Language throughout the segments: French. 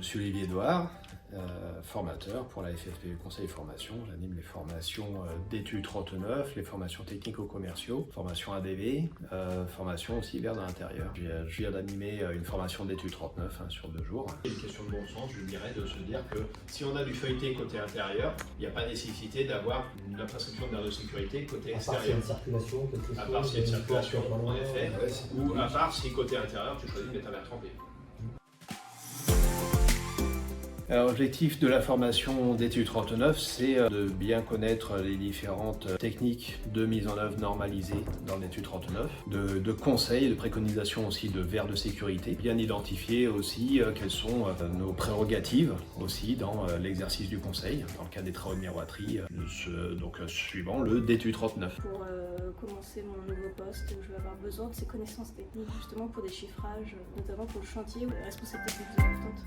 suis Olivier Edouard, formateur pour la FFPE Conseil Formation. J'anime les formations d'études 39, les formations technico-commerciaux, formation ADV, formation aussi vers de l'intérieur. Je viens d'animer une formation d'études 39 sur 2 jours. C'est une question de bon sens, je dirais, de se dire que si on a du feuilleté côté intérieur, il n'y a pas nécessité d'avoir la prescription d'air de sécurité côté extérieur. À part s'il y a une circulation, en effet, ou à part si côté intérieur, tu choisis de mettre un verre trempé. Alors, l'objectif de la formation d'études 39, c'est de bien connaître les différentes techniques de mise en œuvre normalisées dans l'étude 39, de conseils, de préconisations aussi de verres de sécurité, bien identifier aussi quelles sont nos prérogatives aussi dans l'exercice du conseil, dans le cas des travaux de miroiterie, suivant le d'études 39. Pour commencer mon nouveau poste, je vais avoir besoin de ces connaissances techniques justement pour des chiffrages, notamment pour le chantier où les responsabilités sont plus importantes.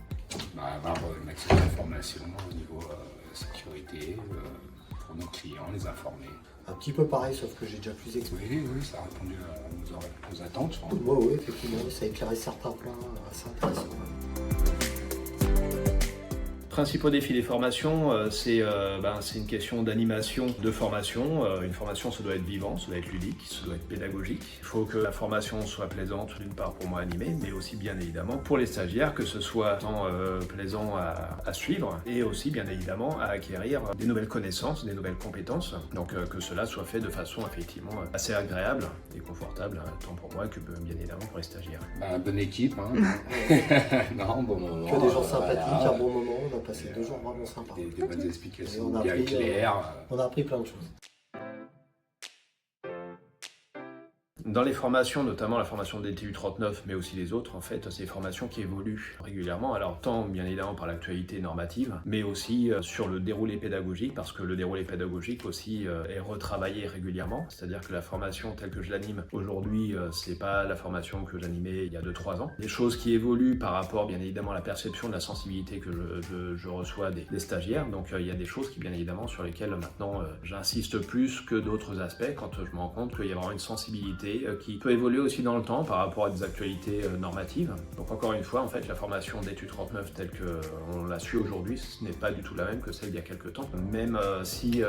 Avoir une accès d'information au niveau sécurité pour nos clients, les informer. Un petit peu pareil, sauf que j'ai déjà plus d'expérience. Oui, ça a répondu à nos attentes. Oui, effectivement, ça a éclairé certains points assez intéressants. Principaux défis des formations, c'est une question d'animation de formation. Une formation, ça doit être vivant, ça doit être ludique, ça doit être pédagogique. Il faut que la formation soit plaisante, d'une part pour moi animée, mais aussi bien évidemment pour les stagiaires, que ce soit tant plaisant à suivre et aussi bien évidemment à acquérir des nouvelles connaissances, des nouvelles compétences. Donc que cela soit fait de façon effectivement assez agréable et confortable, tant pour moi que bien évidemment pour les stagiaires. Bonne équipe, non, bon moment. Que des gens sympathiques, un bon moment, on a passé 2 jours vraiment sympas. Des bonnes explications, bien bien claires. On a appris plein de choses. Dans les formations, notamment la formation DTU 39, mais aussi les autres, en fait, c'est des formations qui évoluent régulièrement. Alors, tant bien évidemment par l'actualité normative, mais aussi sur le déroulé pédagogique, parce que le déroulé pédagogique aussi est retravaillé régulièrement. C'est-à-dire que la formation telle que je l'anime aujourd'hui, c'est pas la formation que j'animais il y a 2-3 ans. Des choses qui évoluent par rapport, bien évidemment, à la perception de la sensibilité que je reçois des stagiaires. Donc, il y a des choses qui, bien évidemment, sur lesquelles maintenant j'insiste plus que d'autres aspects quand je me rends compte qu'il y a vraiment une sensibilité qui peut évoluer aussi dans le temps par rapport à des actualités normatives. Donc encore une fois, en fait, la formation d'études 39 telle qu'on la suit aujourd'hui, ce n'est pas du tout la même que celle d'il y a quelques temps. Même si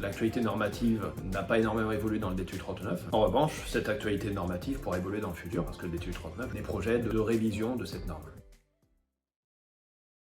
l'actualité normative n'a pas énormément évolué dans le d'études 39, en revanche, cette actualité normative pourra évoluer dans le futur parce que le d'études 39 a des projets de révision de cette norme.